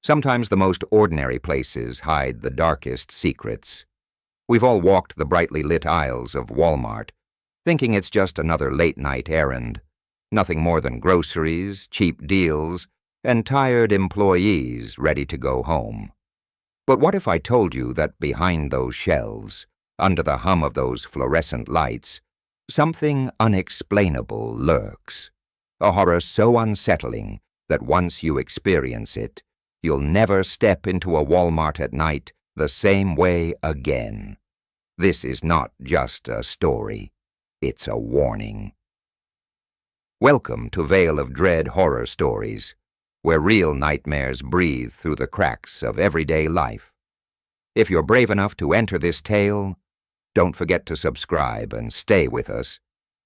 Sometimes the most ordinary places hide the darkest secrets. We've all walked the brightly lit aisles of Walmart, thinking it's just another late-night errand, nothing more than groceries, cheap deals, and tired employees ready to go home. But what if I told you that behind those shelves, under the hum of those fluorescent lights, something unexplainable lurks, a horror so unsettling that once you experience it, you'll never step into a Walmart at night the same way again. This is not just a story, it's a warning. Welcome to Vale of Dread Horror Stories, where real nightmares breathe through the cracks of everyday life. If you're brave enough to enter this tale, don't forget to subscribe and stay with us,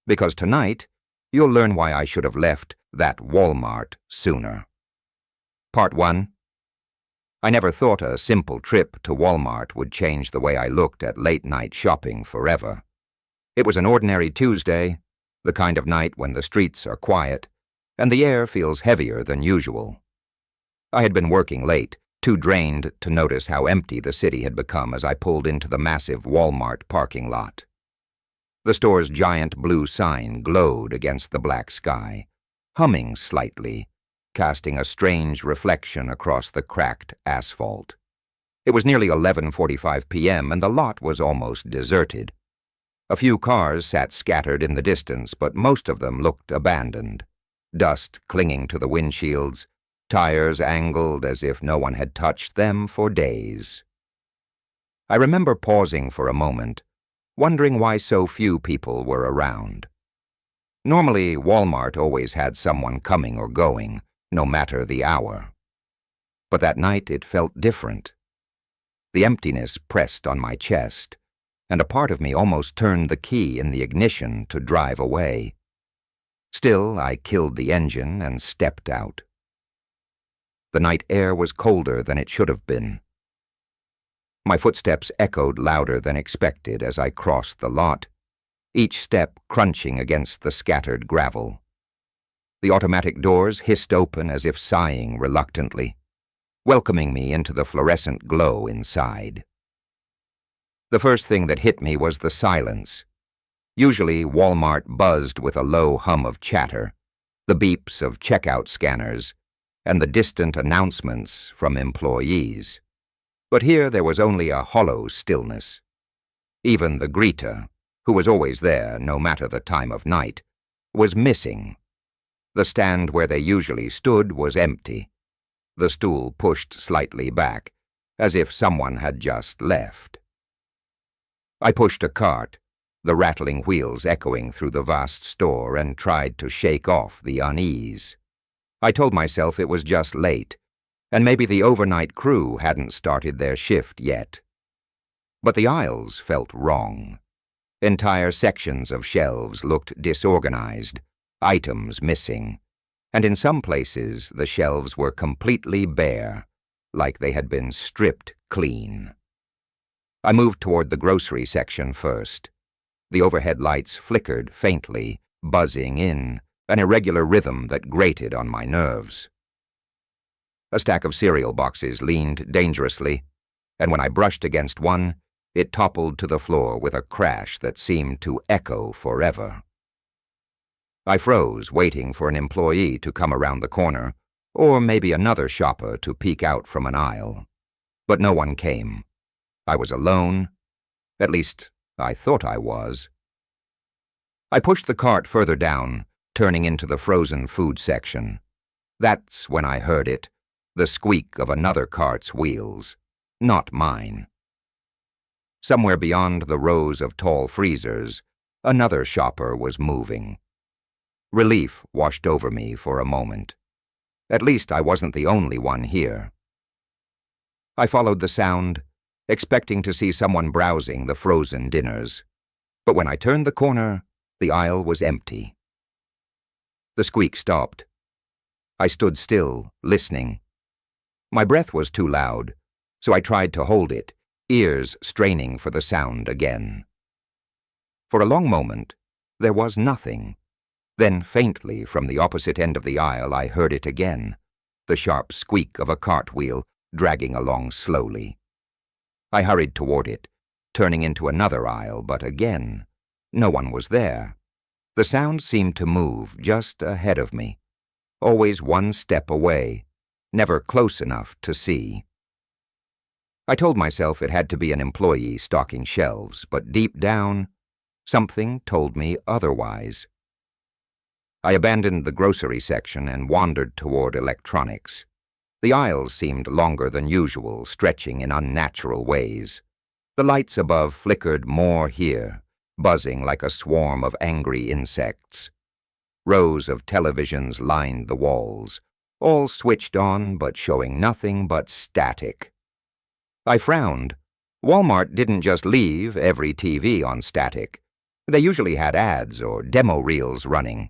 because tonight you'll learn why I should have left that Walmart sooner. Part 1. I never thought a simple trip to Walmart would change the way I looked at late-night shopping forever. It was an ordinary Tuesday, the kind of night when the streets are quiet and the air feels heavier than usual. I had been working late, too drained to notice how empty the city had become as I pulled into the massive Walmart parking lot. The store's giant blue sign glowed against the black sky, humming slightly, casting a strange reflection across the cracked asphalt. It was nearly 11:45 p.m. and the lot was almost deserted. A few cars sat scattered in the distance, but most of them looked abandoned. Dust clinging to the windshields, tires angled as if no one had touched them for days. I remember pausing for a moment, wondering why so few people were around. Normally, Walmart always had someone coming or going, no matter the hour. But that night it felt different. The emptiness pressed on my chest, and a part of me almost turned the key in the ignition to drive away. Still, I killed the engine and stepped out. The night air was colder than it should have been. My footsteps echoed louder than expected as I crossed the lot, each step crunching against the scattered gravel. The automatic doors hissed open as if sighing reluctantly, welcoming me into the fluorescent glow inside. The first thing that hit me was the silence. Usually, Walmart buzzed with a low hum of chatter, the beeps of checkout scanners, and the distant announcements from employees. But here there was only a hollow stillness. Even the greeter, who was always there no matter the time of night, was missing. The stand where they usually stood was empty, the stool pushed slightly back, as if someone had just left. I pushed a cart, the rattling wheels echoing through the vast store, and tried to shake off the unease. I told myself it was just late, and maybe the overnight crew hadn't started their shift yet. But the aisles felt wrong. Entire sections of shelves looked disorganized, items missing, and in some places the shelves were completely bare, like they had been stripped clean. I moved toward the grocery section first. The overhead lights flickered faintly, buzzing in, an irregular rhythm that grated on my nerves. A stack of cereal boxes leaned dangerously, and when I brushed against one, it toppled to the floor with a crash that seemed to echo forever. I froze, waiting for an employee to come around the corner, or maybe another shopper to peek out from an aisle. But no one came. I was alone. At least, I thought I was. I pushed the cart further down, turning into the frozen food section. That's when I heard it, the squeak of another cart's wheels, not mine. Somewhere beyond the rows of tall freezers, another shopper was moving. Relief washed over me for a moment. At least I wasn't the only one here. I followed the sound, expecting to see someone browsing the frozen dinners. But when I turned the corner, the aisle was empty. The squeak stopped. I stood still, listening. My breath was too loud, so I tried to hold it, ears straining for the sound again. For a long moment, there was nothing. Then faintly from the opposite end of the aisle I heard it again, the sharp squeak of a cartwheel dragging along slowly. I hurried toward it, turning into another aisle, but again, no one was there. The sound seemed to move just ahead of me, always one step away, never close enough to see. I told myself it had to be an employee stocking shelves, but deep down, something told me otherwise. I abandoned the grocery section and wandered toward electronics. The aisles seemed longer than usual, stretching in unnatural ways. The lights above flickered more here, buzzing like a swarm of angry insects. Rows of televisions lined the walls, all switched on but showing nothing but static. I frowned. Walmart didn't just leave every TV on static. They usually had ads or demo reels running.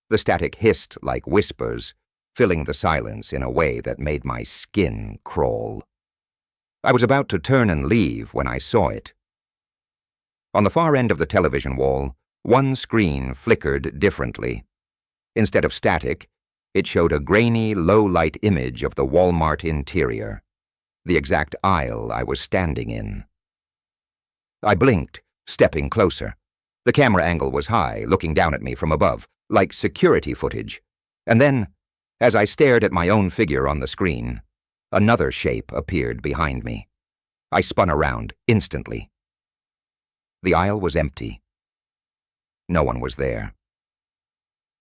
The static hissed like whispers, filling the silence in a way that made my skin crawl. I was about to turn and leave when I saw it. On the far end of the television wall, one screen flickered differently. Instead of static, it showed a grainy, low-light image of the Walmart interior, the exact aisle I was standing in. I blinked, stepping closer. The camera angle was high, looking down at me from above, like security footage. And then, as I stared at my own figure on the screen, another shape appeared behind me. I spun around instantly. The aisle was empty. No one was there.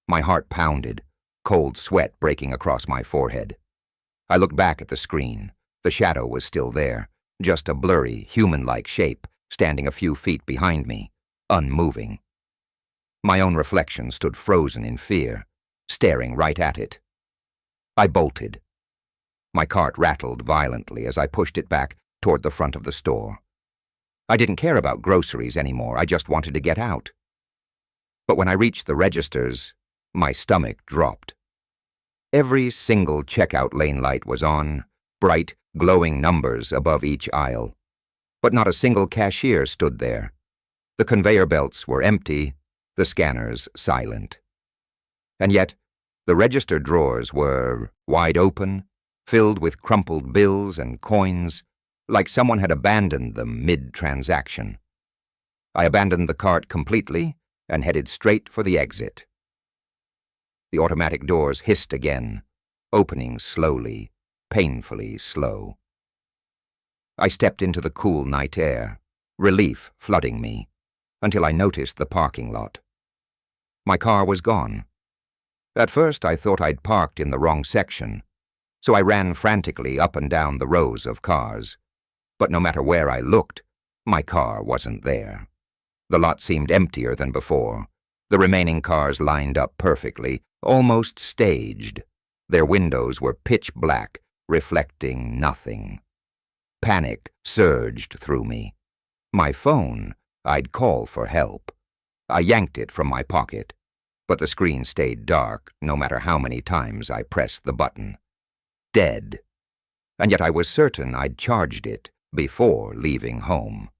My heart pounded, cold sweat breaking across my forehead. I looked back at the screen. The shadow was still there, just a blurry, human-like shape standing a few feet behind me, unmoving. My own reflection stood frozen in fear, staring right at it. I bolted. My cart rattled violently as I pushed it back toward the front of the store. I didn't care about groceries anymore, I just wanted to get out. But when I reached the registers, my stomach dropped. Every single checkout lane light was on, bright, glowing numbers above each aisle. But not a single cashier stood there. The conveyor belts were empty, the scanners silent. And yet, the register drawers were wide open, filled with crumpled bills and coins, like someone had abandoned them mid-transaction. I abandoned the cart completely and headed straight for the exit. The automatic doors hissed again, opening slowly, painfully slow. I stepped into the cool night air, relief flooding me, until I noticed the parking lot. My car was gone. At first I thought I'd parked in the wrong section, so I ran frantically up and down the rows of cars. But no matter where I looked, my car wasn't there. The lot seemed emptier than before. The remaining cars lined up perfectly, almost staged. Their windows were pitch black, reflecting nothing. Panic surged through me. My phone, I'd call for help. I yanked it from my pocket, but the screen stayed dark no matter how many times I pressed the button. Dead. And yet I was certain I'd charged it before leaving home.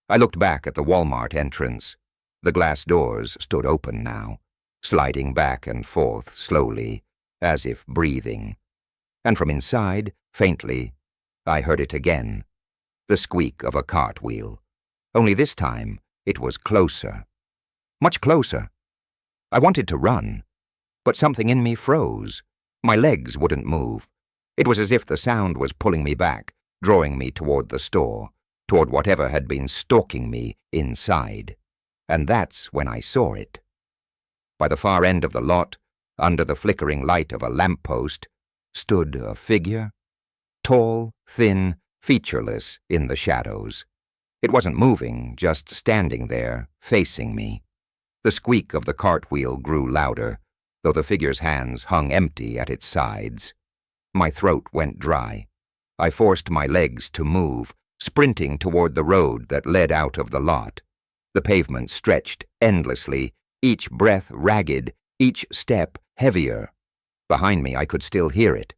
I looked back at the Walmart entrance. The glass doors stood open now, sliding back and forth slowly, as if breathing. And from inside, faintly, I heard it again, the squeak of a cartwheel. Only this time, it was closer. Much closer. I wanted to run, but something in me froze. My legs wouldn't move. It was as if the sound was pulling me back, drawing me toward the store, toward whatever had been stalking me inside. And that's when I saw it. By the far end of the lot, under the flickering light of a lamppost, stood a figure, tall, thin, featureless in the shadows. It wasn't moving, just standing there, facing me. The squeak of the cartwheel grew louder, though the figure's hands hung empty at its sides. My throat went dry. I forced my legs to move, sprinting toward the road that led out of the lot. The pavement stretched endlessly, each breath ragged, each step heavier. Behind me I could still hear it,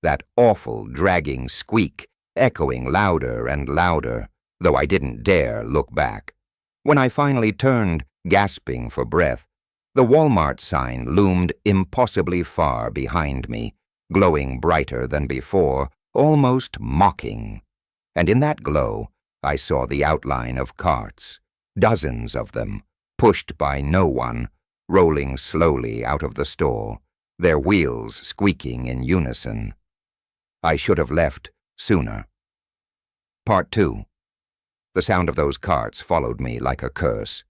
that awful, dragging squeak, echoing louder and louder, though I didn't dare look back. When I finally turned, gasping for breath, the Walmart sign loomed impossibly far behind me, glowing brighter than before, almost mocking. And in that glow, I saw the outline of carts, dozens of them, pushed by no one, rolling slowly out of the store, their wheels squeaking in unison. I should have left sooner. Part 2. The sound of those carts followed me like a curse.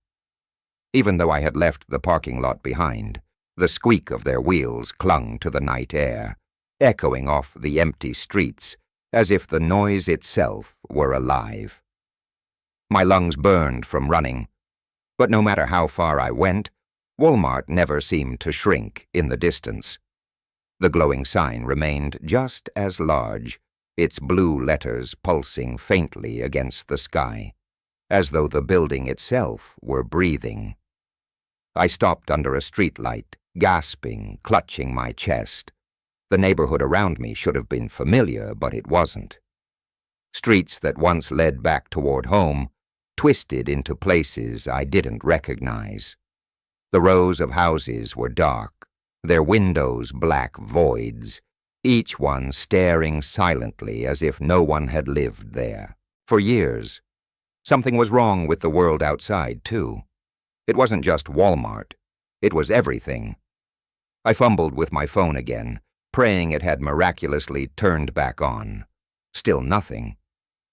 Even though I had left the parking lot behind, the squeak of their wheels clung to the night air, echoing off the empty streets as if the noise itself were alive. My lungs burned from running, but no matter how far I went, Walmart never seemed to shrink in the distance. The glowing sign remained just as large, its blue letters pulsing faintly against the sky, as though the building itself were breathing. I stopped under a streetlight, gasping, clutching my chest. The neighborhood around me should have been familiar, but it wasn't. Streets that once led back toward home twisted into places I didn't recognize. The rows of houses were dark, their windows black voids, each one staring silently as if no one had lived there. For years. Something was wrong with the world outside, too. It wasn't just Walmart. It was everything. I fumbled with my phone again, praying it had miraculously turned back on. Still nothing.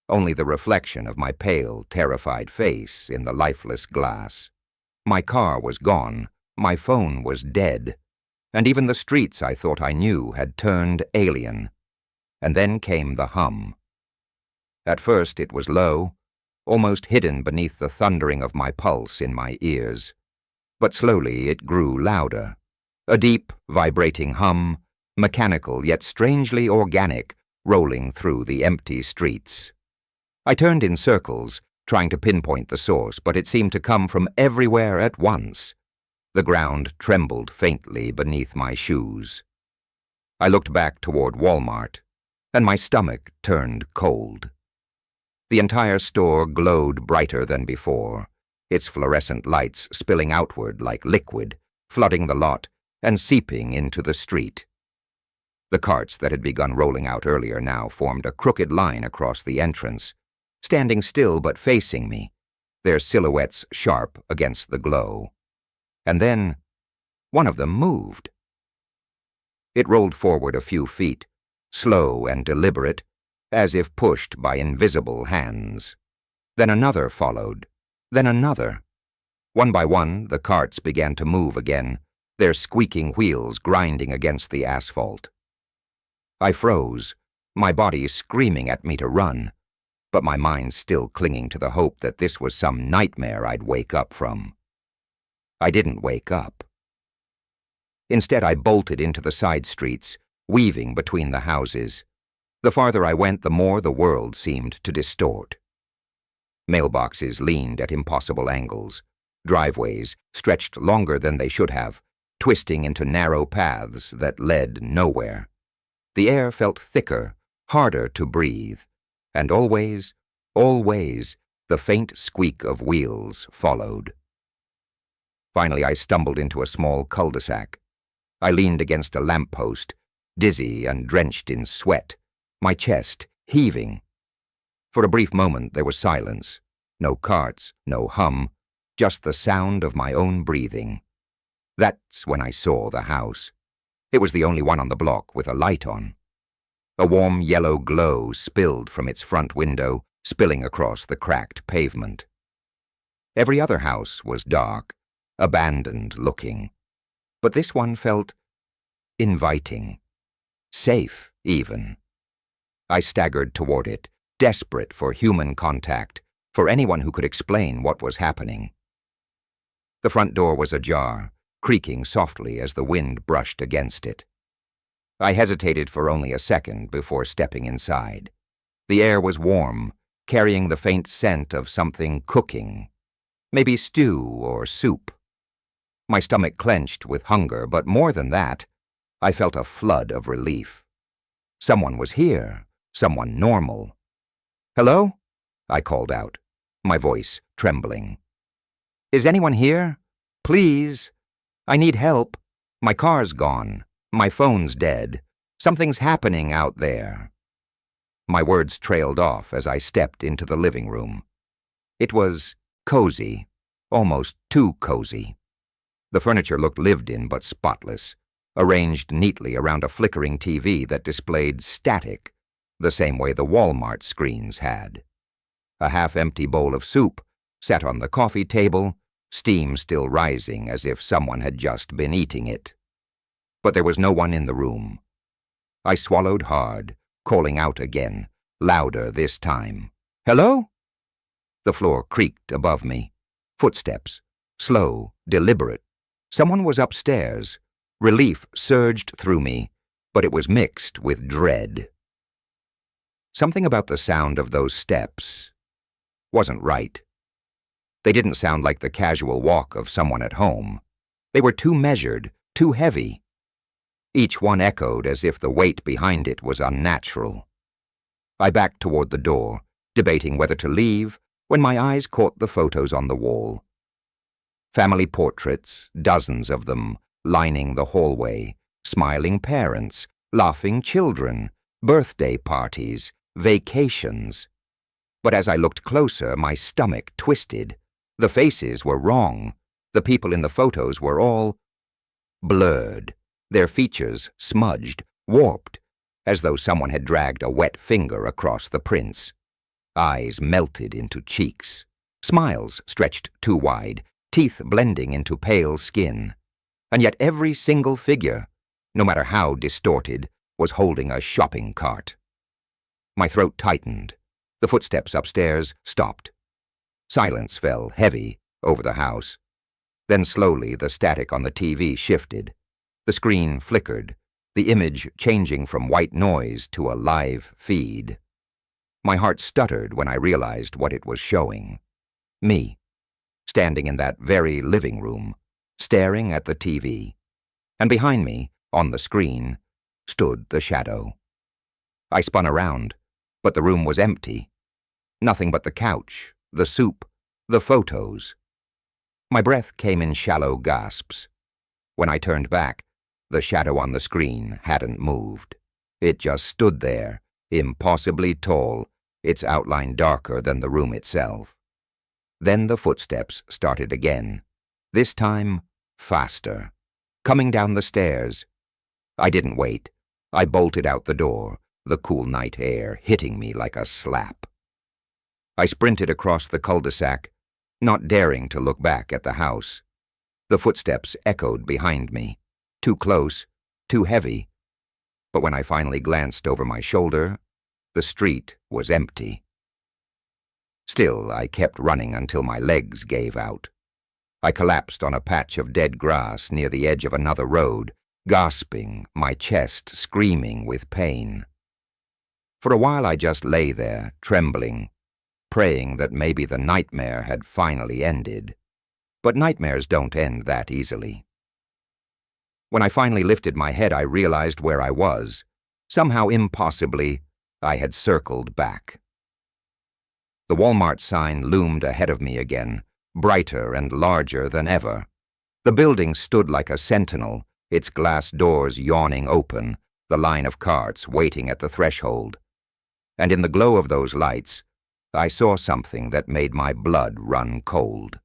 Only the reflection of my pale, terrified face in the lifeless glass. My car was gone. My phone was dead. And even the streets I thought I knew had turned alien. And then came the hum. At first it was low, almost hidden beneath the thundering of my pulse in my ears. But slowly it grew louder. A deep, vibrating hum, mechanical yet strangely organic, rolling through the empty streets. I turned in circles, trying to pinpoint the source, but it seemed to come from everywhere at once. The ground trembled faintly beneath my shoes. I looked back toward Walmart, and my stomach turned cold. The entire store glowed brighter than before, its fluorescent lights spilling outward like liquid, flooding the lot and seeping into the street. The carts that had begun rolling out earlier now formed a crooked line across the entrance, standing still but facing me, their silhouettes sharp against the glow. And then, one of them moved. It rolled forward a few feet, slow and deliberate, as if pushed by invisible hands. Then another followed, then another. One by one, the carts began to move again, their squeaking wheels grinding against the asphalt. I froze, my body screaming at me to run, but my mind still clinging to the hope that this was some nightmare I'd wake up from. I didn't wake up. Instead, I bolted into the side streets, weaving between the houses. The farther I went, the more the world seemed to distort. Mailboxes leaned at impossible angles. Driveways stretched longer than they should have, twisting into narrow paths that led nowhere. The air felt thicker, harder to breathe, and always, always, the faint squeak of wheels followed. Finally, I stumbled into a small cul-de-sac. I leaned against a lamppost, dizzy and drenched in sweat, my chest heaving. For a brief moment there was silence. No carts, no hum, just the sound of my own breathing. That's when I saw the house. It was the only one on the block with a light on. A warm yellow glow spilled from its front window, spilling across the cracked pavement. Every other house was dark, abandoned-looking, but this one felt inviting, safe even. I staggered toward it, desperate for human contact, for anyone who could explain what was happening. The front door was ajar, creaking softly as the wind brushed against it. I hesitated for only a second before stepping inside. The air was warm, carrying the faint scent of something cooking, maybe stew or soup. My stomach clenched with hunger, but more than that, I felt a flood of relief. Someone was here, someone normal. "Hello?" I called out, my voice trembling. "Is anyone here? Please. I need help. My car's gone. My phone's dead. Something's happening out there. My words trailed off as I stepped into the living room. It was cozy, almost too cozy. The furniture looked lived in but spotless, arranged neatly around a flickering TV that displayed static, the same way the Walmart screens had. A half-empty bowl of soup sat on the coffee table, steam still rising as if someone had just been eating it. But there was no one in the room. I swallowed hard, calling out again, louder this time. "Hello?" The floor creaked above me. Footsteps, slow, deliberate. Someone was upstairs. Relief surged through me, but it was mixed with dread. Something about the sound of those steps wasn't right. They didn't sound like the casual walk of someone at home. They were too measured, too heavy. Each one echoed as if the weight behind it was unnatural. I backed toward the door, debating whether to leave, when my eyes caught the photos on the wall. Family portraits, dozens of them, lining the hallway, smiling parents, laughing children, birthday parties, vacations. But as I looked closer, my stomach twisted. The faces were wrong. The people in the photos were all blurred, their features smudged, warped, as though someone had dragged a wet finger across the prints. Eyes melted into cheeks, smiles stretched too wide, teeth blending into pale skin. And yet every single figure, no matter how distorted, was holding a shopping cart. My throat tightened. The footsteps upstairs stopped. Silence fell heavy over the house. Then slowly the static on the TV shifted. The screen flickered, the image changing from white noise to a live feed. My heart stuttered when I realized what it was showing. Me, standing in that very living room, staring at the TV. And behind me, on the screen, stood the shadow. I spun around, but the room was empty. Nothing but the couch, the soup, the photos. My breath came in shallow gasps. When I turned back, the shadow on the screen hadn't moved. It just stood there, impossibly tall, its outline darker than the room itself. Then the footsteps started again, this time faster, coming down the stairs. I didn't wait. I bolted out the door, the cool night air hitting me like a slap. I sprinted across the cul-de-sac, not daring to look back at the house. The footsteps echoed behind me, too close, too heavy. But when I finally glanced over my shoulder, the street was empty. Still, I kept running until my legs gave out. I collapsed on a patch of dead grass near the edge of another road, gasping, my chest screaming with pain. For a while I just lay there, trembling, praying that maybe the nightmare had finally ended. But nightmares don't end that easily. When I finally lifted my head, I realized where I was. Somehow impossibly, I had circled back. The Walmart sign loomed ahead of me again, brighter and larger than ever. The building stood like a sentinel, its glass doors yawning open, the line of carts waiting at the threshold. And in the glow of those lights, I saw something that made my blood run cold.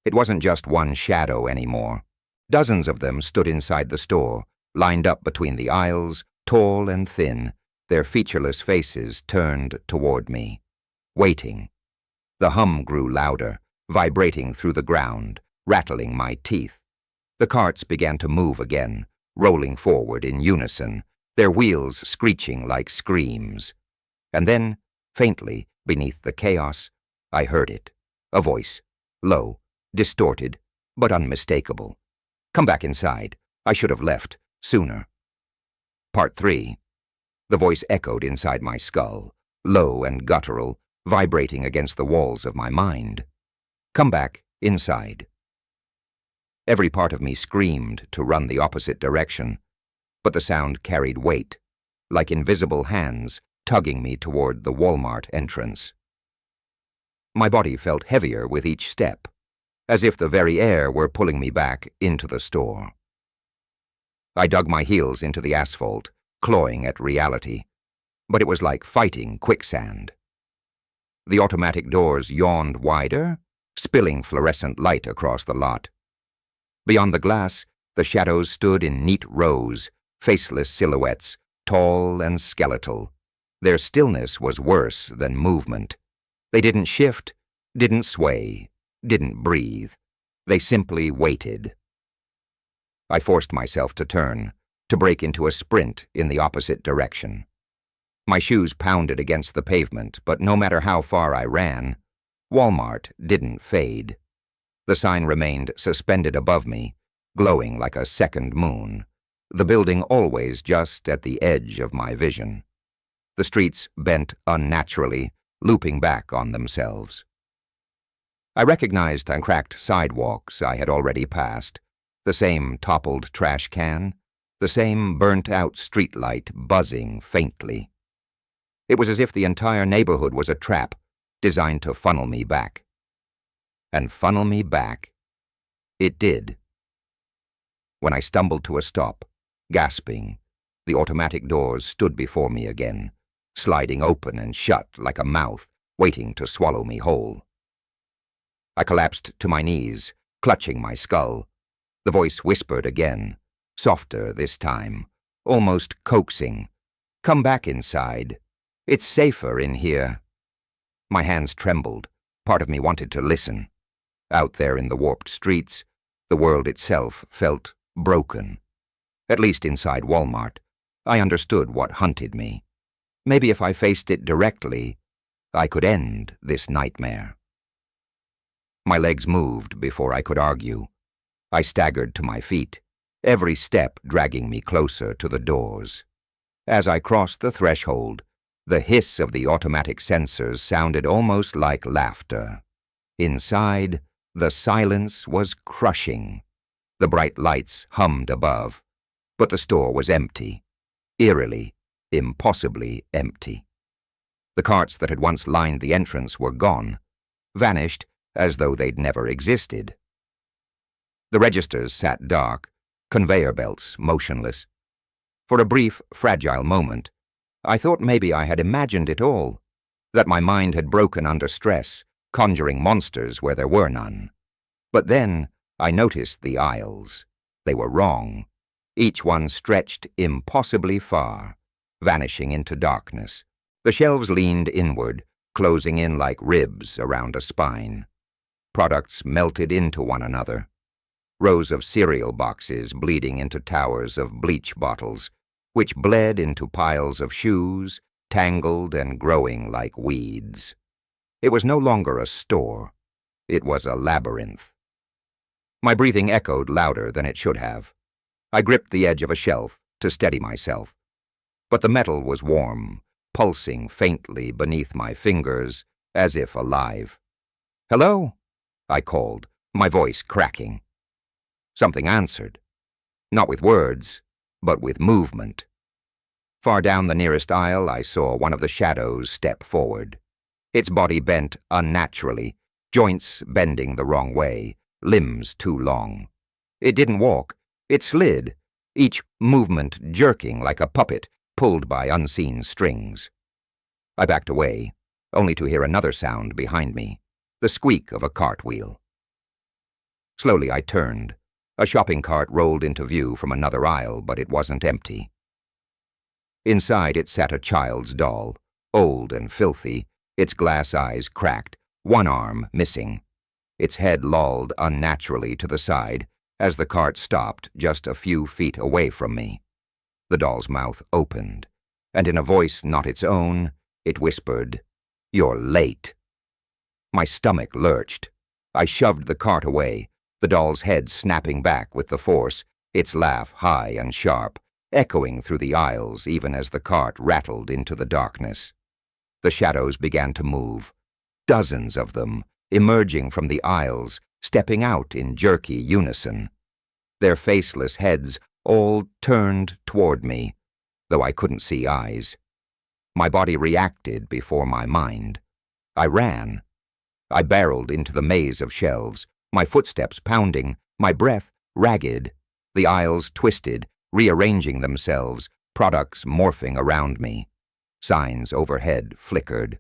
It wasn't just one shadow anymore. Dozens of them stood inside the store, lined up between the aisles, tall and thin, their featureless faces turned toward me, waiting. The hum grew louder, vibrating through the ground, rattling my teeth. The carts began to move again, rolling forward in unison, their wheels screeching like screams. And then, faintly, beneath the chaos, I heard it, a voice, low, distorted, but unmistakable. "Come back inside. I should have left sooner." Part 3. The voice echoed inside my skull, low and guttural, vibrating against the walls of my mind. "Come back inside." Every part of me screamed to run the opposite direction, but the sound carried weight, like invisible hands tugging me toward the Walmart entrance. My body felt heavier with each step, as if the very air were pulling me back into the store. I dug my heels into the asphalt, clawing at reality, but it was like fighting quicksand. The automatic doors yawned wider, spilling fluorescent light across the lot. Beyond the glass, the shadows stood in neat rows, faceless silhouettes, tall and skeletal. Their stillness was worse than movement. They didn't shift, didn't sway, didn't breathe. They simply waited. I forced myself to turn, to break into a sprint in the opposite direction. My shoes pounded against the pavement, but no matter how far I ran, Walmart didn't fade. The sign remained suspended above me, glowing like a second moon, the building always just at the edge of my vision. The streets bent unnaturally, looping back on themselves. I recognized uncracked sidewalks I had already passed, the same toppled trash can, the same burnt-out streetlight buzzing faintly. It was as if the entire neighborhood was a trap designed to funnel me back. And funnel me back it did. When I stumbled to a stop, gasping, the automatic doors stood before me again, sliding open and shut like a mouth waiting to swallow me whole. I collapsed to my knees, clutching my skull. The voice whispered again, softer this time, almost coaxing, "Come back inside. It's safer in here." My hands trembled. Part of me wanted to listen. Out there in the warped streets, the world itself felt broken. At least inside Walmart, I understood what hunted me. Maybe if I faced it directly, I could end this nightmare. My legs moved before I could argue. I staggered to my feet, every step dragging me closer to the doors. As I crossed the threshold, the hiss of the automatic sensors sounded almost like laughter. Inside, the silence was crushing. The bright lights hummed above, but the store was empty, eerily, impossibly empty. The carts that had once lined the entrance were gone, vanished as though they'd never existed. The registers sat dark, conveyor belts motionless. For a brief, fragile moment, I thought maybe I had imagined it all, that my mind had broken under stress, conjuring monsters where there were none. But then I noticed the aisles. They were wrong. Each one stretched impossibly far, vanishing into darkness. The shelves leaned inward, closing in like ribs around a spine. Products melted into one another. Rows of cereal boxes bleeding into towers of bleach bottles, which bled into piles of shoes, tangled and growing like weeds. It was no longer a store. It was a labyrinth. My breathing echoed louder than it should have. I gripped the edge of a shelf to steady myself. But the metal was warm, pulsing faintly beneath my fingers, as if alive. "Hello?" I called, my voice cracking. Something answered. Not with words, but with movement. Far down the nearest aisle, I saw one of the shadows step forward. Its body bent unnaturally, joints bending the wrong way, limbs too long. It didn't walk, it slid, each movement jerking like a puppet pulled by unseen strings. I backed away, only to hear another sound behind me, the squeak of a cartwheel. Slowly I turned. A shopping cart rolled into view from another aisle, but it wasn't empty. Inside it sat a child's doll, old and filthy, its glass eyes cracked, one arm missing. Its head lolled unnaturally to the side as the cart stopped just a few feet away from me. The doll's mouth opened, and in a voice not its own, it whispered, "You're late." My stomach lurched. I shoved the cart away, the doll's head snapping back with the force, its laugh high and sharp, echoing through the aisles even as the cart rattled into the darkness. The shadows began to move, dozens of them, emerging from the aisles, stepping out in jerky unison. Their faceless heads all turned toward me, though I couldn't see eyes. My body reacted before my mind. I ran. I barreled into the maze of shelves, my footsteps pounding, my breath ragged. The aisles twisted, rearranging themselves, products morphing around me. Signs overhead flickered.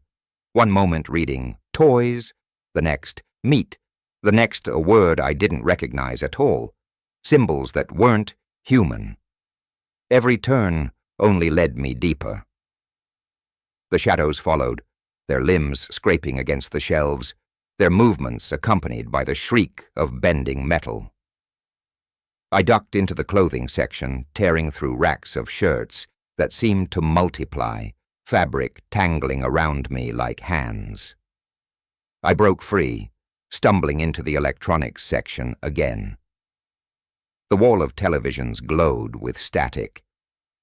One moment reading, toys, the next, meat, the next a word I didn't recognize at all, symbols that weren't human. Every turn only led me deeper. The shadows followed, their limbs scraping against the shelves, their movements accompanied by the shriek of bending metal. I ducked into the clothing section, tearing through racks of shirts that seemed to multiply, fabric tangling around me like hands. I broke free, stumbling into the electronics section again. The wall of televisions glowed with static,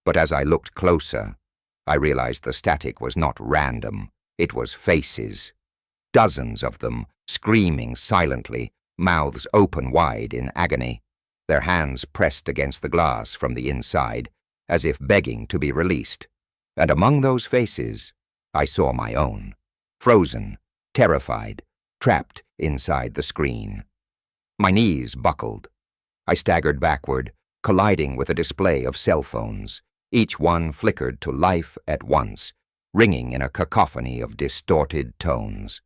but as I looked closer, I realized the static was not random. It was faces. Dozens of them, screaming silently, mouths open wide in agony, their hands pressed against the glass from the inside, as if begging to be released. And among those faces, I saw my own, frozen, terrified, trapped inside the screen. My knees buckled. I staggered backward, colliding with a display of cell phones. Each one flickered to life at once, ringing in a cacophony of distorted tones.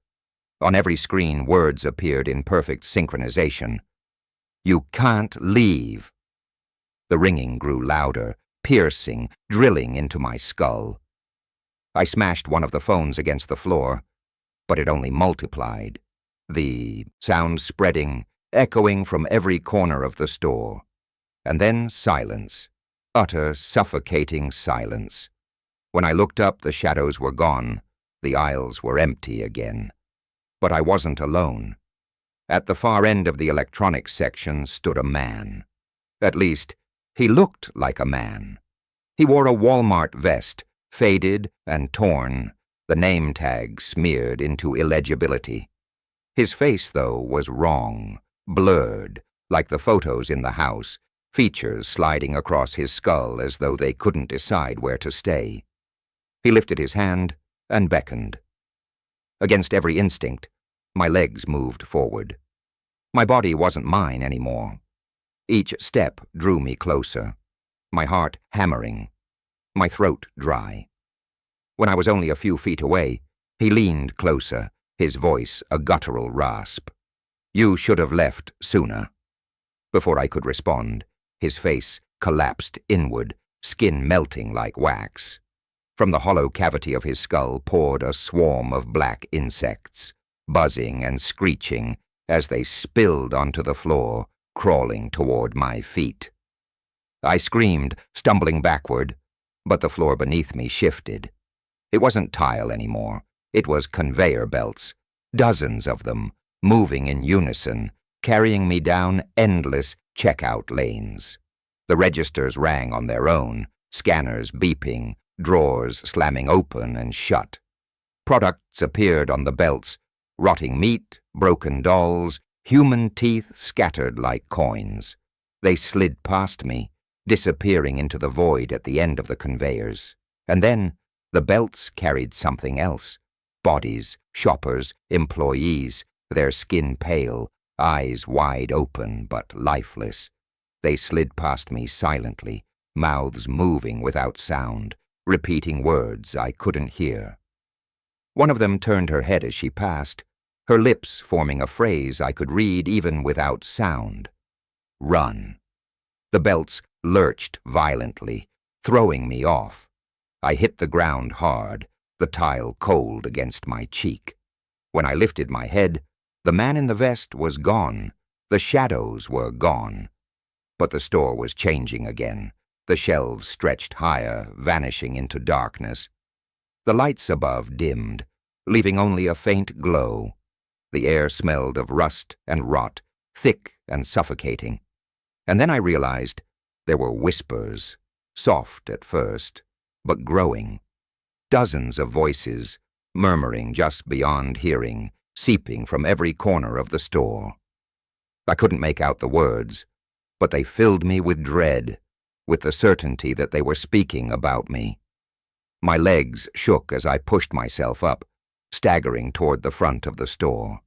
On every screen, words appeared in perfect synchronization. "You can't leave." The ringing grew louder, piercing, drilling into my skull. I smashed one of the phones against the floor, but it only multiplied, the sound spreading, echoing from every corner of the store. And then silence, utter, suffocating silence. When I looked up, the shadows were gone, the aisles were empty again. But I wasn't alone. At the far end of the electronics section stood a man. At least, he looked like a man. He wore a Walmart vest, faded and torn, the name tag smeared into illegibility. His face, though, was wrong, blurred, like the photos in the house, features sliding across his skull as though they couldn't decide where to stay. He lifted his hand and beckoned. Against every instinct, my legs moved forward. My body wasn't mine anymore. Each step drew me closer, my heart hammering, my throat dry. When I was only a few feet away, he leaned closer, his voice a guttural rasp. "You should have left sooner." Before I could respond, his face collapsed inward, skin melting like wax. From the hollow cavity of his skull poured a swarm of black insects, buzzing and screeching as they spilled onto the floor, crawling toward my feet. I screamed, stumbling backward, but the floor beneath me shifted. It wasn't tile anymore. It was conveyor belts, dozens of them, moving in unison, carrying me down endless checkout lanes. The registers rang on their own, scanners beeping, drawers slamming open and shut. Products appeared on the belts, rotting meat, broken dolls, human teeth scattered like coins. They slid past me, disappearing into the void at the end of the conveyors. And then the belts carried something else. Bodies, shoppers, employees, their skin pale, eyes wide open but lifeless. They slid past me silently, mouths moving without sound, repeating words I couldn't hear. One of them turned her head as she passed, her lips forming a phrase I could read even without sound. "Run." The belts lurched violently, throwing me off. I hit the ground hard, the tile cold against my cheek. When I lifted my head, the man in the vest was gone. The shadows were gone. But the store was changing again. The shelves stretched higher, vanishing into darkness. The lights above dimmed, leaving only a faint glow. The air smelled of rust and rot, thick and suffocating. And then I realized there were whispers, soft at first, but growing. Dozens of voices, murmuring just beyond hearing, seeping from every corner of the store. I couldn't make out the words, but they filled me with dread, with the certainty that they were speaking about me. My legs shook as I pushed myself up, staggering toward the front of the store.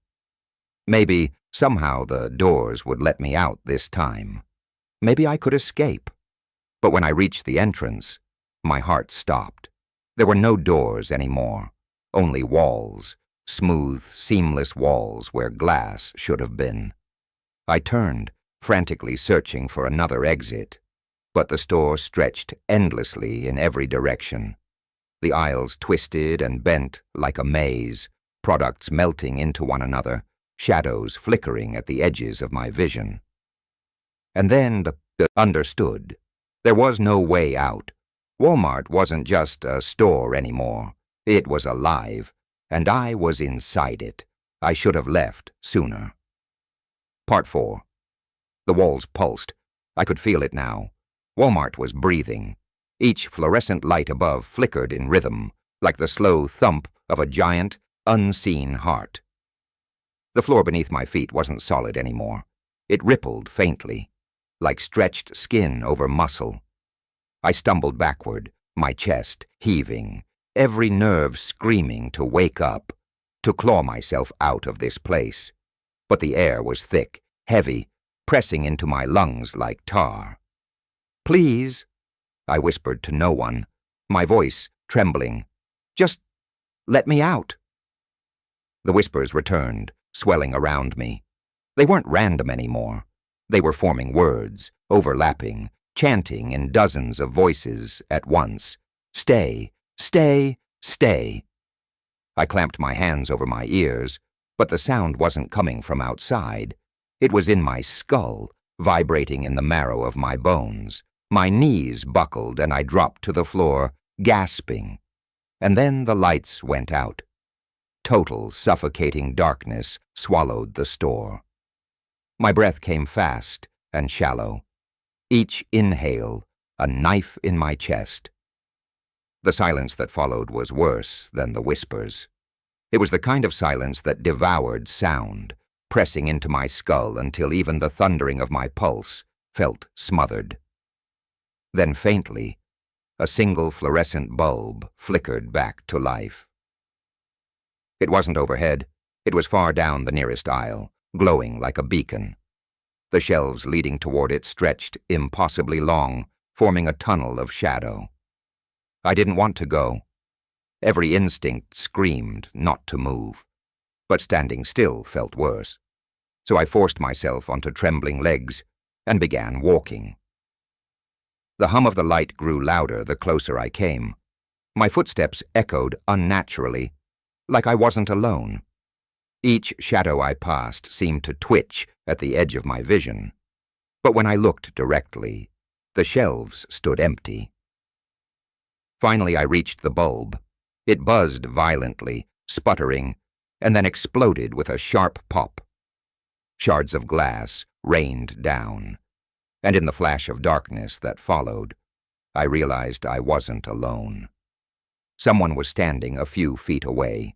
Maybe, somehow, the doors would let me out this time. Maybe I could escape. But when I reached the entrance, my heart stopped. There were no doors anymore, only walls, smooth, seamless walls where glass should have been. I turned, frantically searching for another exit, but the store stretched endlessly in every direction. The aisles twisted and bent like a maze, products melting into one another, shadows flickering at the edges of my vision. And then the understood. There was no way out. Walmart wasn't just a store anymore. It was alive, and I was inside it. I should have left sooner. Part 4. The walls pulsed. I could feel it now. Walmart was breathing. Each fluorescent light above flickered in rhythm, like the slow thump of a giant, unseen heart. The floor beneath my feet wasn't solid anymore. It rippled faintly, like stretched skin over muscle. I stumbled backward, my chest heaving, every nerve screaming to wake up, to claw myself out of this place. But the air was thick, heavy, pressing into my lungs like tar. "Please," I whispered to no one, my voice trembling. "Just let me out." The whispers returned, swelling around me. They weren't random anymore. They were forming words, overlapping, chanting in dozens of voices at once. "Stay, stay, stay." I clamped my hands over my ears, but the sound wasn't coming from outside. It was in my skull, vibrating in the marrow of my bones. My knees buckled and I dropped to the floor, gasping. And then the lights went out. Total, suffocating darkness swallowed the store. My breath came fast and shallow. Each inhale, a knife in my chest. The silence that followed was worse than the whispers. It was the kind of silence that devoured sound, pressing into my skull until even the thundering of my pulse felt smothered. Then faintly, a single fluorescent bulb flickered back to life. It wasn't overhead. It was far down the nearest aisle, glowing like a beacon. The shelves leading toward it stretched impossibly long, forming a tunnel of shadow. I didn't want to go. Every instinct screamed not to move, but standing still felt worse. So I forced myself onto trembling legs and began walking. The hum of the light grew louder the closer I came. My footsteps echoed unnaturally, like I wasn't alone. Each shadow I passed seemed to twitch at the edge of my vision. But when I looked directly, the shelves stood empty. Finally, I reached the bulb. It buzzed violently, sputtering, and then exploded with a sharp pop. Shards of glass rained down, and in the flash of darkness that followed, I realized I wasn't alone. Someone was standing a few feet away.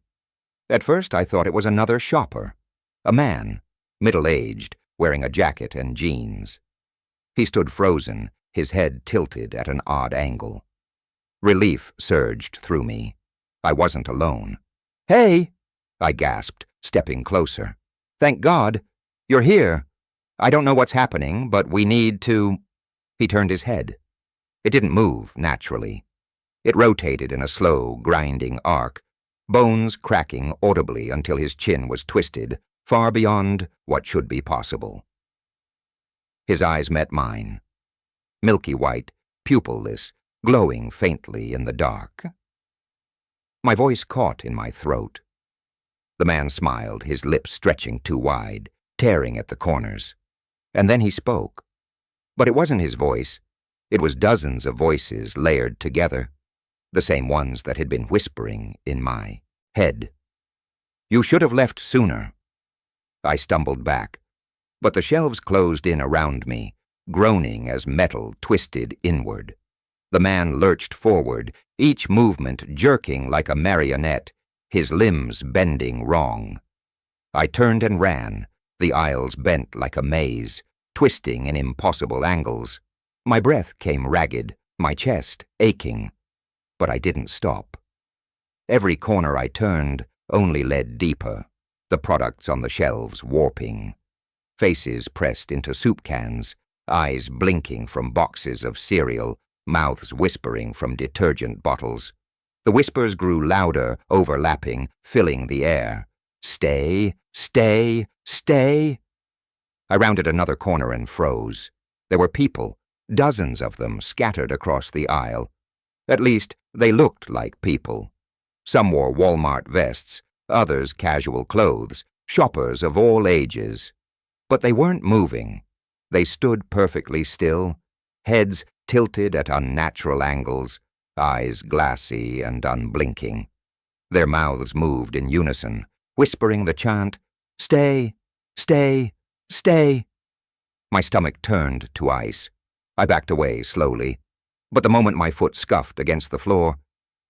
At first, I thought it was another shopper, a man, middle-aged, wearing a jacket and jeans. He stood frozen, his head tilted at an odd angle. Relief surged through me. I wasn't alone. "Hey!" I gasped, stepping closer. "Thank God! You're here! I don't know what's happening, but we need to—" He turned his head. It didn't move naturally. It rotated in a slow, grinding arc, bones cracking audibly until his chin was twisted, far beyond what should be possible. His eyes met mine. Milky white, pupilless, glowing faintly in the dark. My voice caught in my throat. The man smiled, his lips stretching too wide, tearing at the corners. And then he spoke. But it wasn't his voice. It was dozens of voices layered together, the same ones that had been whispering in my head. "You should have left sooner." I stumbled back, but the shelves closed in around me, groaning as metal twisted inward. The man lurched forward, each movement jerking like a marionette, his limbs bending wrong. I turned and ran, the aisles bent like a maze, twisting in impossible angles. My breath came ragged, my chest aching, but I didn't stop. Every corner I turned only led deeper, the products on the shelves warping. Faces pressed into soup cans, eyes blinking from boxes of cereal, mouths whispering from detergent bottles. The whispers grew louder, overlapping, filling the air. Stay, stay, stay. I rounded another corner and froze. There were people, dozens of them scattered across the aisle. At least, they looked like people. Some wore Walmart vests, others casual clothes, shoppers of all ages. But they weren't moving. They stood perfectly still, heads tilted at unnatural angles, eyes glassy and unblinking. Their mouths moved in unison, whispering the chant, "Stay, stay, stay." My stomach turned to ice. I backed away slowly, but the moment my foot scuffed against the floor,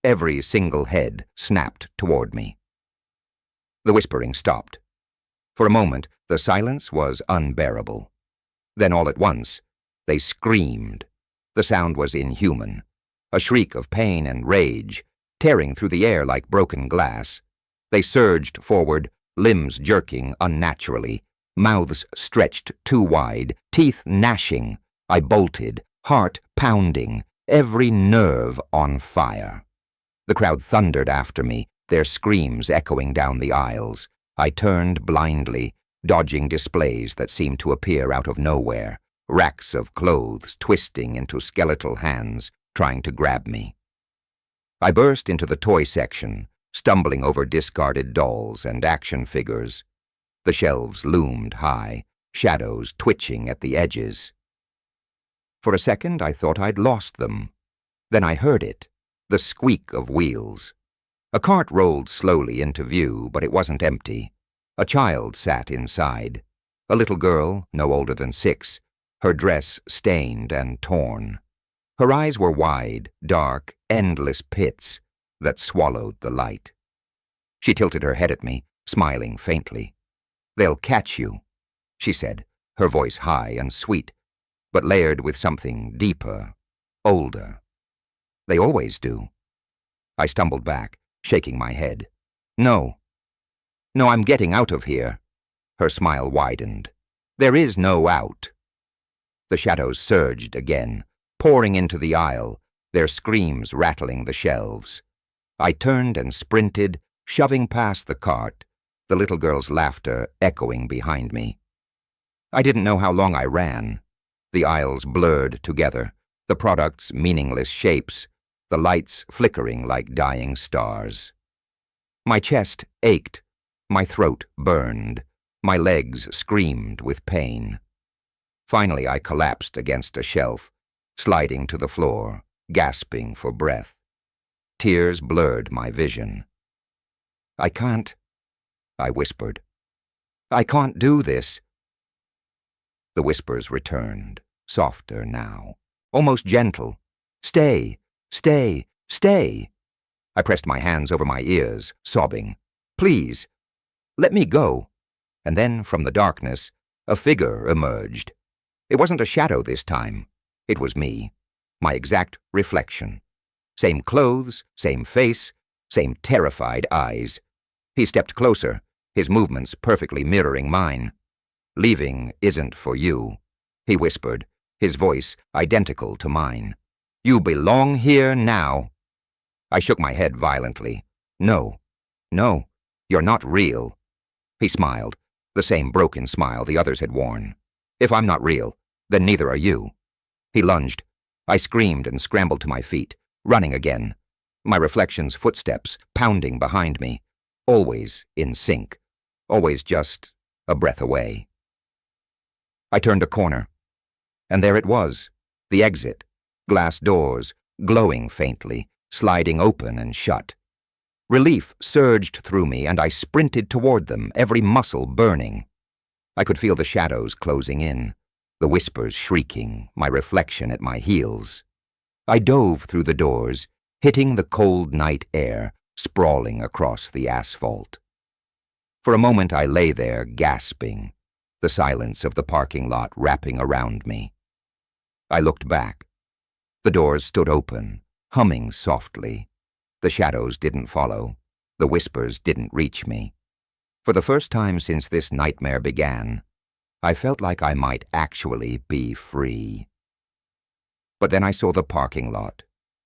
every single head snapped toward me. The whispering stopped. For a moment, the silence was unbearable. Then all at once, they screamed. The sound was inhuman, a shriek of pain and rage, tearing through the air like broken glass. They surged forward, limbs jerking unnaturally, mouths stretched too wide, teeth gnashing. I bolted, heart pounding, every nerve on fire. The crowd thundered after me, their screams echoing down the aisles. I turned blindly, dodging displays that seemed to appear out of nowhere, racks of clothes twisting into skeletal hands, trying to grab me. I burst into the toy section, stumbling over discarded dolls and action figures. The shelves loomed high, shadows twitching at the edges. For a second, I thought I'd lost them. Then I heard it, the squeak of wheels. A cart rolled slowly into view, but it wasn't empty. A child sat inside, a little girl, no older than 6, her dress stained and torn. Her eyes were wide, dark, endless pits that swallowed the light. She tilted her head at me, smiling faintly. "They'll catch you," she said, her voice high and sweet, but layered with something deeper, older. "They always do." I stumbled back, shaking my head. No, I'm getting out of here." Her smile widened. "There is no out." The shadows surged again, pouring into the aisle, their screams rattling the shelves. I turned and sprinted, shoving past the cart, the little girl's laughter echoing behind me. I didn't know how long I ran. The aisles blurred together, the products meaningless shapes, the lights flickering like dying stars. My chest ached, my throat burned, my legs screamed with pain. Finally, I collapsed against a shelf, sliding to the floor, gasping for breath. Tears blurred my vision. "I can't," I whispered. "I can't do this." The whispers returned, softer now, almost gentle. "Stay, stay, stay." I pressed my hands over my ears, sobbing. "Please, let me go." And then, from the darkness, a figure emerged. It wasn't a shadow this time. It was me, my exact reflection. Same clothes, same face, same terrified eyes. He stepped closer, his movements perfectly mirroring mine. "Leaving isn't for you," he whispered, his voice identical to mine. "You belong here now." I shook my head violently. No, you're not real." He smiled, the same broken smile the others had worn. "If I'm not real, then neither are you." He lunged. I screamed and scrambled to my feet, running again. My reflection's footsteps pounding behind me, always in sync, always just a breath away. I turned a corner, and there it was, the exit, glass doors, glowing faintly, sliding open and shut. Relief surged through me, and I sprinted toward them, every muscle burning. I could feel the shadows closing in, the whispers shrieking, my reflection at my heels. I dove through the doors, hitting the cold night air, sprawling across the asphalt. For a moment I lay there, gasping, the silence of the parking lot wrapping around me. I looked back. The doors stood open, humming softly. The shadows didn't follow. The whispers didn't reach me. For the first time since this nightmare began, I felt like I might actually be free. But then I saw the parking lot.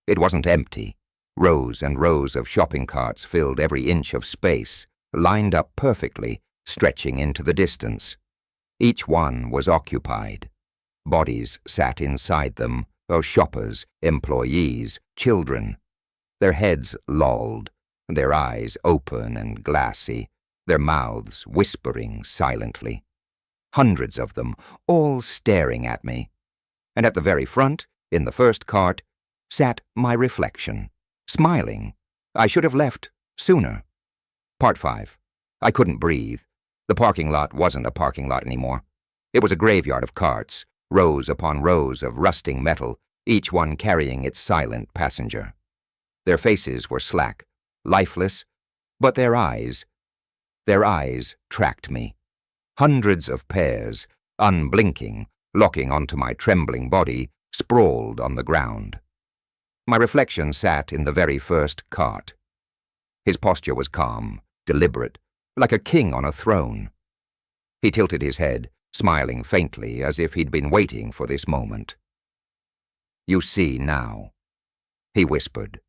It wasn't empty. Rows and rows of shopping carts filled every inch of space, lined up perfectly, stretching into the distance. Each one was occupied. Bodies sat inside them, shoppers, employees, children. Their heads lolled, their eyes open and glassy, their mouths whispering silently. Hundreds of them, all staring at me. And at the very front, in the first cart, sat my reflection, smiling. I should have left sooner. Part 5. I couldn't breathe. The parking lot wasn't a parking lot anymore. It was a graveyard of carts, rows upon rows of rusting metal, each one carrying its silent passenger. Their faces were slack, lifeless, but their eyes tracked me. Hundreds of pairs, unblinking, locking onto my trembling body, sprawled on the ground. My reflection sat in the very first cart. His posture was calm, deliberate, like a king on a throne. He tilted his head, smiling faintly as if he'd been waiting for this moment. "You see now," he whispered.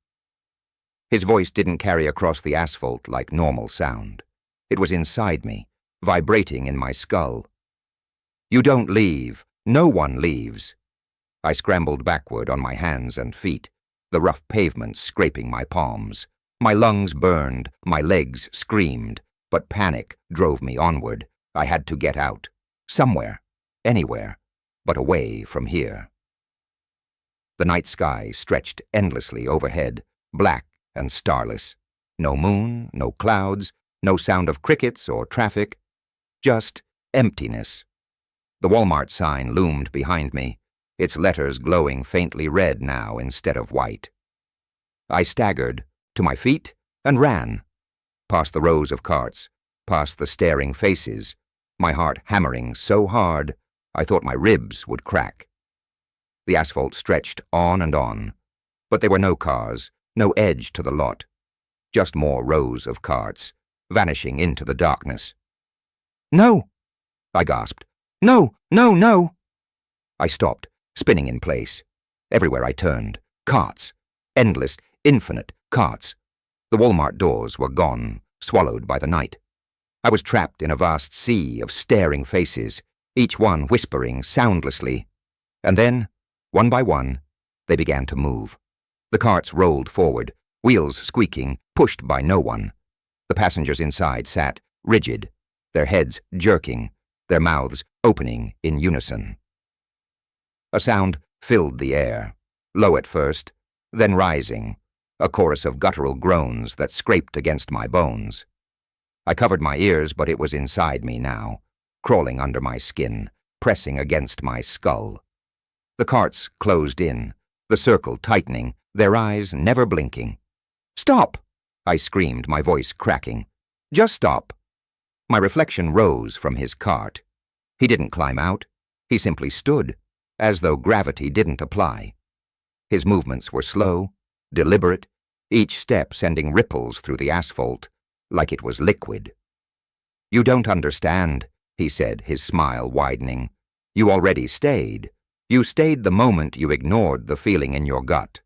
His voice didn't carry across the asphalt like normal sound. It was inside me, vibrating in my skull. "You don't leave. No one leaves." I scrambled backward on my hands and feet, the rough pavement scraping my palms. My lungs burned, my legs screamed, but panic drove me onward. I had to get out. Somewhere, anywhere, but away from here. The night sky stretched endlessly overhead, black and starless. No moon, no clouds, no sound of crickets or traffic, just emptiness. The Walmart sign loomed behind me, its letters glowing faintly red now instead of white. I staggered to my feet and ran, past the rows of carts, past the staring faces, my heart hammering so hard I thought my ribs would crack. The asphalt stretched on and on, but there were no cars, no edge to the lot, just more rows of carts, vanishing into the darkness. "No!" I gasped. "No, no, no!" I stopped, spinning in place. Everywhere I turned, carts, endless, infinite carts. The Walmart doors were gone, swallowed by the night. I was trapped in a vast sea of staring faces, each one whispering soundlessly. And then, one by one, they began to move. The carts rolled forward, wheels squeaking, pushed by no one. The passengers inside sat rigid, their heads jerking, their mouths opening in unison. A sound filled the air, low at first, then rising, a chorus of guttural groans that scraped against my bones. I covered my ears, but it was inside me now, crawling under my skin, pressing against my skull. The carts closed in, the circle tightening, their eyes never blinking. "Stop!" I screamed, my voice cracking. "Just stop!" My reflection rose from his cart. He didn't climb out. He simply stood, as though gravity didn't apply. His movements were slow, deliberate, each step sending ripples through the asphalt, like it was liquid. "You don't understand," he said, his smile widening. "You already stayed. You stayed the moment you ignored the feeling in your gut.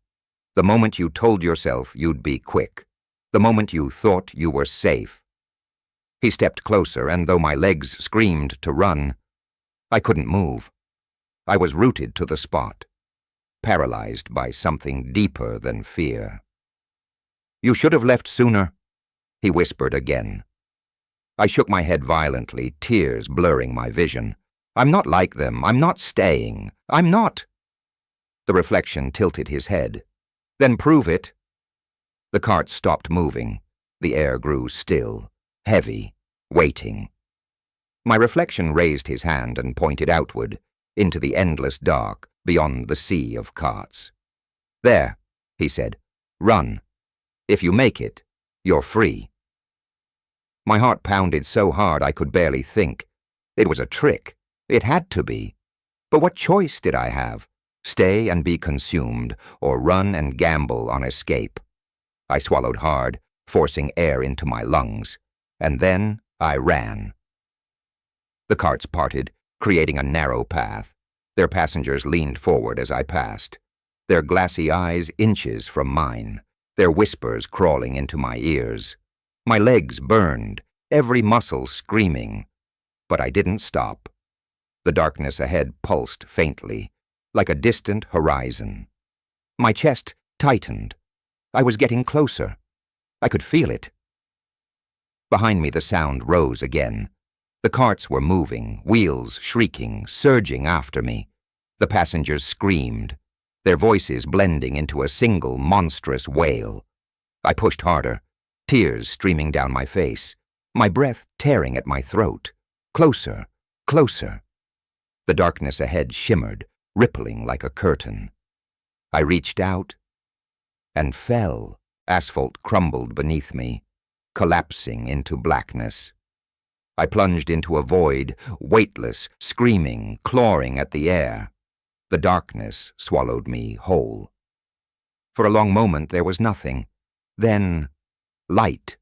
The moment you told yourself you'd be quick. The moment you thought you were safe." He stepped closer, and though my legs screamed to run, I couldn't move. I was rooted to the spot, paralyzed by something deeper than fear. "You should have left sooner," he whispered again. I shook my head violently, tears blurring my vision. "I'm not like them. I'm not staying. I'm not." The reflection tilted his head. "Then prove it." The cart stopped moving. The air grew still, heavy, waiting. My reflection raised his hand and pointed outward, into the endless dark beyond the sea of carts. "There," he said. "Run. If you make it, you're free." My heart pounded so hard I could barely think. It was a trick. It had to be. But what choice did I have? Stay and be consumed, or run and gamble on escape? I swallowed hard, forcing air into my lungs. And then I ran. The carts parted, creating a narrow path. Their passengers leaned forward as I passed, their glassy eyes inches from mine, their whispers crawling into my ears. My legs burned, every muscle screaming, but I didn't stop. The darkness ahead pulsed faintly, like a distant horizon. My chest tightened. I was getting closer. I could feel it. Behind me the sound rose again. The carts were moving, wheels shrieking, surging after me. The passengers screamed, their voices blending into a single monstrous wail. I pushed harder, tears streaming down my face, my breath tearing at my throat. Closer, closer. The darkness ahead shimmered, rippling like a curtain. I reached out and fell. Asphalt crumbled beneath me, collapsing into blackness. I plunged into a void, weightless, screaming, clawing at the air. The darkness swallowed me whole. For a long moment there was nothing. Then, light.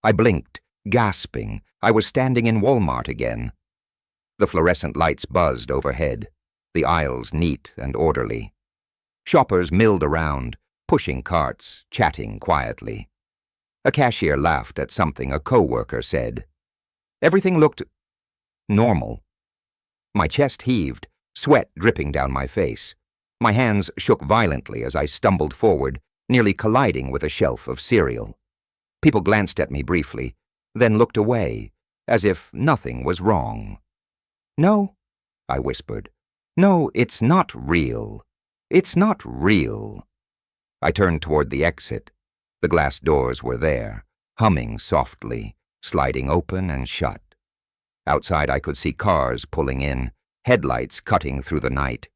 I blinked, gasping. I was standing in Walmart again. The fluorescent lights buzzed overhead, the aisles neat and orderly. Shoppers milled around, pushing carts, chatting quietly. A cashier laughed at something a co-worker said. Everything looked normal. My chest heaved, sweat dripping down my face. My hands shook violently as I stumbled forward, nearly colliding with a shelf of cereal. People glanced at me briefly, then looked away, as if nothing was wrong. "No," I whispered. "No, it's not real. It's not real." I turned toward the exit. The glass doors were there, humming softly, sliding open and shut. Outside I could see cars pulling in, headlights cutting through the night.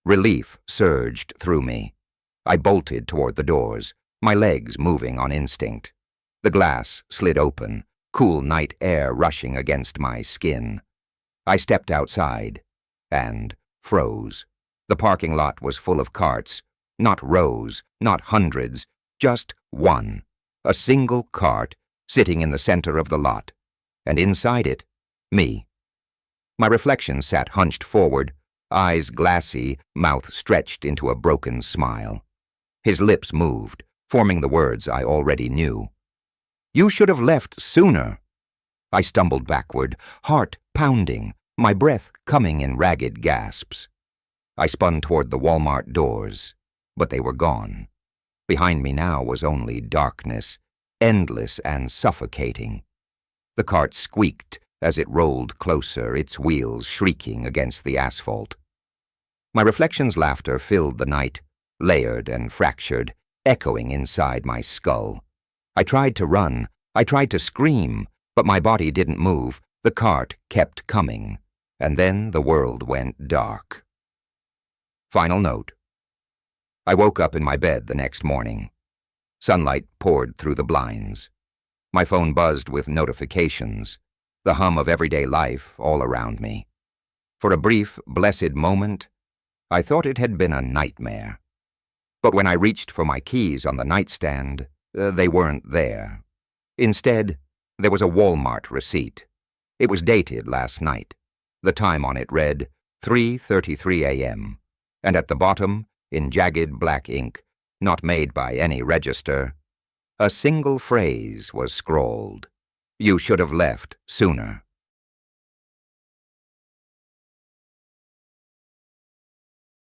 Relief surged through me. I bolted toward the doors, my legs moving on instinct. The glass slid open, cool night air rushing against my skin. I stepped outside and froze. The parking lot was full of carts, not rows, not hundreds, just one, a single cart sitting in the center of the lot, and inside it, me. My reflection sat hunched forward, eyes glassy, mouth stretched into a broken smile. His lips moved, forming the words I already knew. "You should have left sooner." I stumbled backward, heart pounding, my breath coming in ragged gasps. I spun toward the Walmart doors, but they were gone. Behind me now was only darkness, endless and suffocating. The cart squeaked as it rolled closer, its wheels shrieking against the asphalt. My reflection's laughter filled the night, layered and fractured, echoing inside my skull. I tried to run, I tried to scream, but my body didn't move. The cart kept coming, and then the world went dark. Final note. I woke up in my bed the next morning. Sunlight poured through the blinds. My phone buzzed with notifications, the hum of everyday life all around me. For a brief, blessed moment, I thought it had been a nightmare. But when I reached for my keys on the nightstand, they weren't there. Instead, there was a Walmart receipt. It was dated last night. The time on it read 3:33 a.m., and at the bottom, in jagged black ink, not made by any register, a single phrase was scrawled. "You should have left sooner."